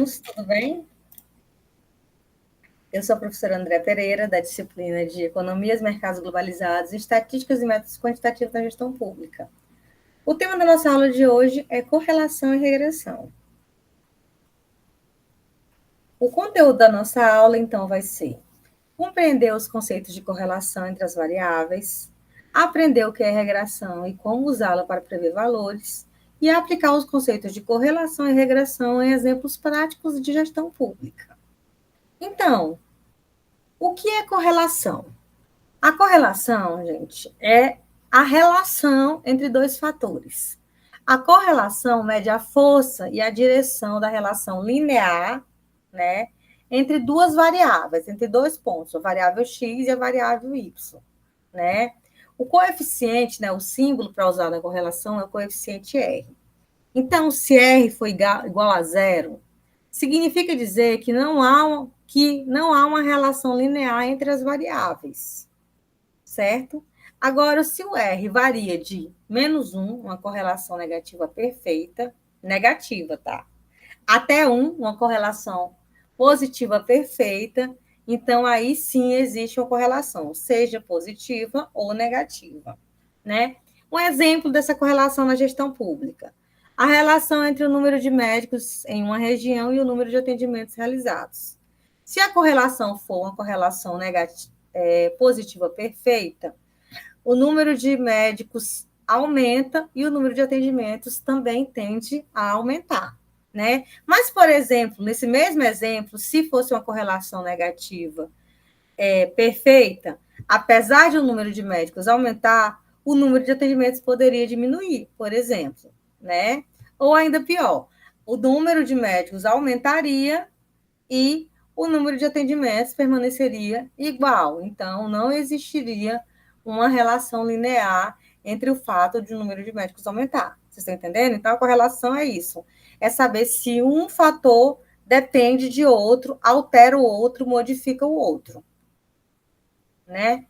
alunos, tudo bem? Eu sou a professora André Pereira, da disciplina de Economias, Mercados Globalizados, Estatísticas e Métodos Quantitativos na Gestão Pública. O tema da nossa aula de hoje é correlação e regressão. O conteúdo da nossa aula, então, vai ser compreender os conceitos de correlação entre as variáveis, aprender o que é regressão e como usá-la para prever valores, e aplicar os conceitos de correlação e regressão em exemplos práticos de gestão pública. Então, o que é correlação? A correlação, gente, é a relação entre dois fatores. A correlação mede a força e a direção da relação linear, né, entre duas variáveis, entre dois pontos, a variável x e a variável y, né? O coeficiente, né, o símbolo para usar na correlação é o coeficiente R. Então, se R for igual a zero, significa dizer que não há uma relação linear entre as variáveis, certo? Agora, se o R varia de -1, uma correlação negativa perfeita, negativa, tá? Até 1, uma correlação positiva perfeita, então aí sim existe uma correlação, seja positiva ou negativa, né? Um exemplo dessa correlação na gestão pública. A relação entre o número de médicos em uma região e o número de atendimentos realizados. Se a correlação for uma correlação positiva perfeita, o número de médicos aumenta e o número de atendimentos também tende a aumentar, né? Mas, por exemplo, nesse mesmo exemplo, se fosse uma correlação negativa perfeita, apesar de o número de médicos aumentar, o número de atendimentos poderia diminuir, por exemplo, né? Ou ainda pior, o número de médicos aumentaria e o número de atendimentos permaneceria igual. Então, não existiria uma relação linear entre o fato de o número de médicos aumentar. Vocês estão entendendo? Então, a correlação é isso. É saber se um fator depende de outro, altera o outro, modifica o outro, né?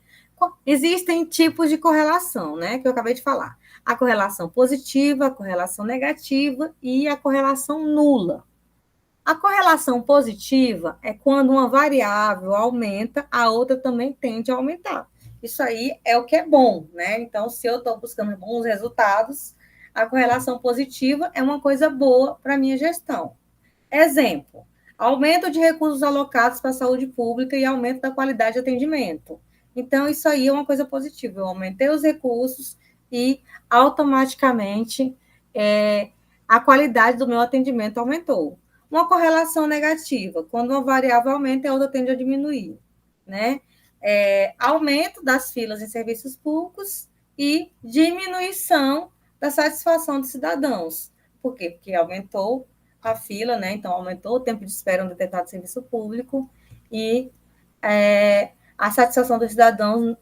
Existem tipos de correlação, né? Que eu acabei de falar. A correlação positiva, a correlação negativa e a correlação nula. A correlação positiva é quando uma variável aumenta, a outra também tende a aumentar. Isso aí é o que é bom, né? Então, se eu estou buscando bons resultados, a correlação positiva é uma coisa boa para a minha gestão. Exemplo, aumento de recursos alocados para a saúde pública e aumento da qualidade de atendimento. Então, isso aí é uma coisa positiva. Eu aumentei os recursos e automaticamente a qualidade do meu atendimento aumentou. Uma correlação negativa, quando uma variável aumenta, a outra tende a diminuir, né? Aumento das filas em serviços públicos e diminuição da satisfação dos cidadãos. Por quê? Porque aumentou a fila, né? Então, aumentou o tempo de espera em um determinado serviço público e a satisfação dos cidadãos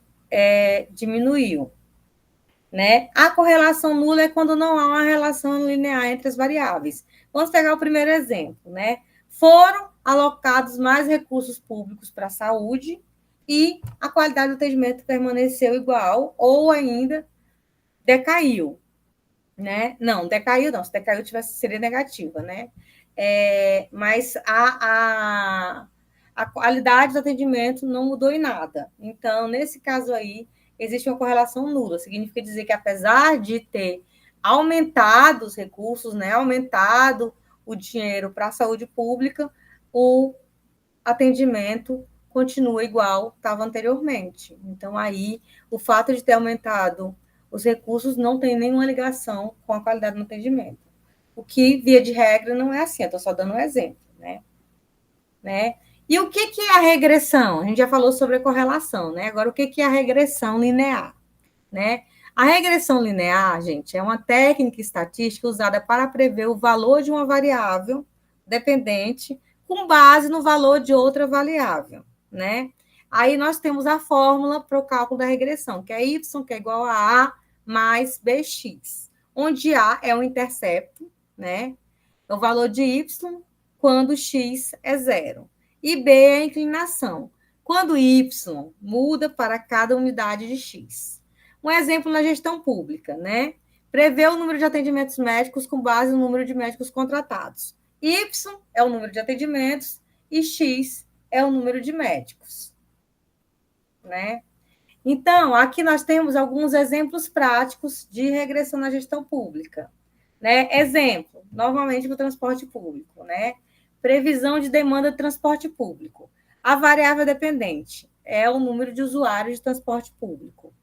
diminuiu. Né? A correlação nula é quando não há uma relação linear entre as variáveis. Vamos pegar o primeiro exemplo, né? Foram alocados mais recursos públicos para a saúde e a qualidade do atendimento permaneceu igual ou ainda decaiu, né? Não, decaiu não. Se decaiu, seria negativa, né? Mas a qualidade do atendimento não mudou em nada. Então, nesse caso aí, existe uma correlação nula. Significa dizer que, apesar de ter aumentado os recursos, né, aumentado o dinheiro para a saúde pública, o atendimento continua igual estava anteriormente. Então, aí, o fato de ter aumentado os recursos não tem nenhuma ligação com a qualidade do atendimento. O que, via de regra, não é assim. Eu estou só dando um exemplo, né? E o que é a regressão? A gente já falou sobre a correlação, né? Agora, o que é a regressão linear, né? A regressão linear, gente, é uma técnica estatística usada para prever o valor de uma variável dependente com base no valor de outra variável, né? Aí nós temos a fórmula para o cálculo da regressão, que é y, que é igual a mais bx, onde A é o intercepto, né? É o valor de y quando x é zero. E B é a inclinação, quando y muda para cada unidade de x. Um exemplo na gestão pública, né? Prever o número de atendimentos médicos com base no número de médicos contratados. Y é o número de atendimentos e X é o número de médicos, né? Então, aqui nós temos alguns exemplos práticos de regressão na gestão pública, né? Exemplo, novamente para o transporte público, né? Previsão de demanda de transporte público. A variável dependente é o número de usuários de transporte público.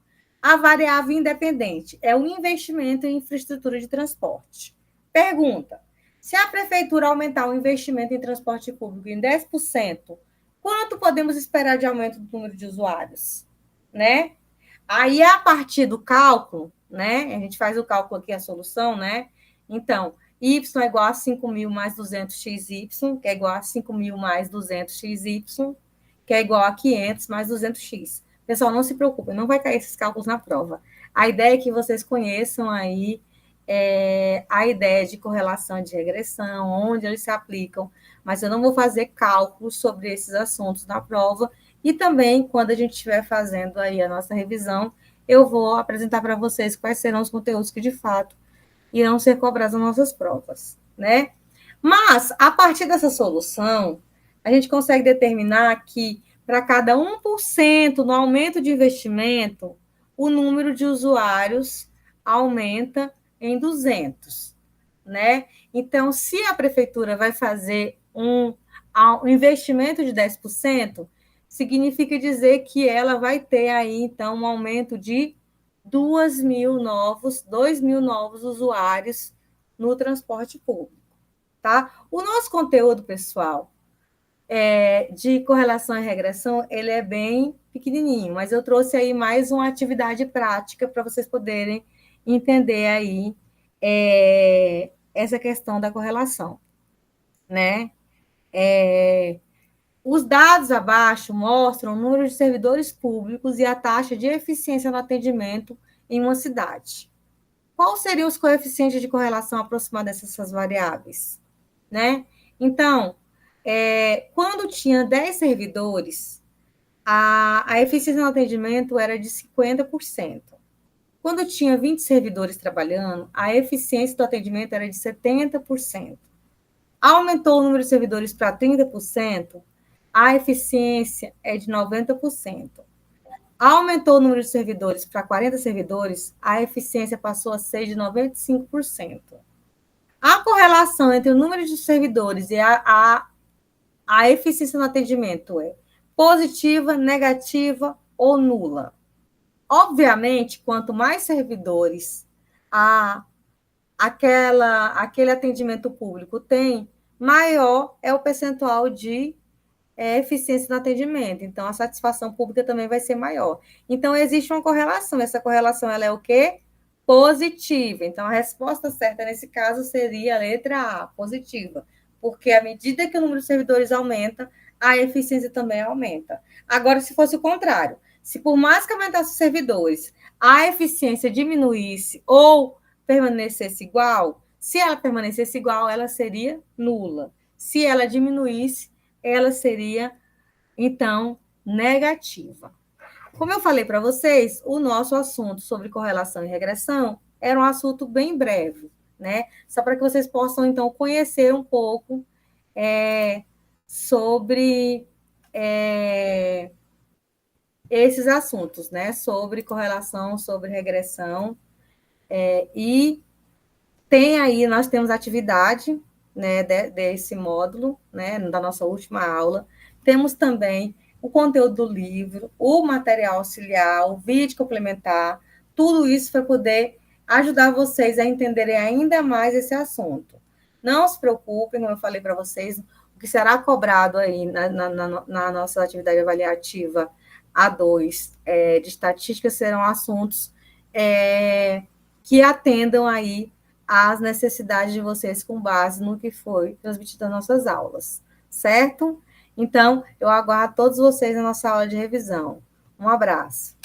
A variável independente é o investimento em infraestrutura de transporte. Pergunta: se a prefeitura aumentar o investimento em transporte público em 10%, quanto podemos esperar de aumento do número de usuários? Né? Aí, a partir do cálculo, né? A gente faz o cálculo aqui, a solução, né? Então, Y é igual a 5.000 mais 200xy, que é igual a 5.000 mais 200xy, que é igual a 500 mais 200x. Pessoal, não se preocupem, não vai cair esses cálculos na prova. A ideia é que vocês conheçam aí a ideia de correlação e de regressão, onde eles se aplicam, mas eu não vou fazer cálculos sobre esses assuntos na prova, e também, quando a gente estiver fazendo aí a nossa revisão, eu vou apresentar para vocês quais serão os conteúdos que, de fato, irão ser cobrados nas nossas provas, né? Mas, a partir dessa solução, a gente consegue determinar que, para cada 1% no aumento de investimento, o número de usuários aumenta em 200, né? Então, se a prefeitura vai fazer um investimento de 10%, significa dizer que ela vai ter aí, então, um aumento de 2.000 novos usuários no transporte público, tá? O nosso conteúdo, pessoal, de correlação e regressão, ele é bem pequenininho, mas eu trouxe aí mais uma atividade prática para vocês poderem entender aí essa questão da correlação, né? Os dados abaixo mostram o número de servidores públicos e a taxa de eficiência no atendimento em uma cidade. Quais seriam os coeficientes de correlação aproximados dessas variáveis? Né? Então, quando tinha 10 servidores, a eficiência no atendimento era de 50%. Quando tinha 20 servidores trabalhando, a eficiência do atendimento era de 70%. Aumentou o número de servidores para 30%, a eficiência é de 90%. Aumentou o número de servidores para 40 servidores, a eficiência passou a ser de 95%. A correlação entre o número de servidores e a eficiência no atendimento é positiva, negativa ou nula. Obviamente, quanto mais servidores aquele atendimento público tem, maior é o percentual de eficiência no atendimento. Então, a satisfação pública também vai ser maior. Então, existe uma correlação. Essa correlação ela é o quê? Positiva. Então, a resposta certa nesse caso seria a letra A, positiva. Porque à medida que o número de servidores aumenta, a eficiência também aumenta. Agora, se fosse o contrário, se por mais que aumentasse os servidores, a eficiência diminuísse ou permanecesse igual, se ela permanecesse igual, ela seria nula. Se ela diminuísse, ela seria, então, negativa. Como eu falei para vocês, o nosso assunto sobre correlação e regressão era um assunto bem breve, né? Só para que vocês possam, então, conhecer um pouco sobre esses assuntos, né? Sobre correlação, sobre regressão. E tem aí, nós temos atividade, né, desse módulo, né, da nossa última aula. Temos também o conteúdo do livro, o material auxiliar, o vídeo complementar, tudo isso para poder ajudar vocês a entenderem ainda mais esse assunto. Não se preocupem, como eu falei para vocês, o que será cobrado aí na nossa atividade avaliativa A2 de estatística serão assuntos que atendam aí às necessidades de vocês com base no que foi transmitido nas nossas aulas, certo? Então, eu aguardo todos vocês na nossa aula de revisão. Um abraço.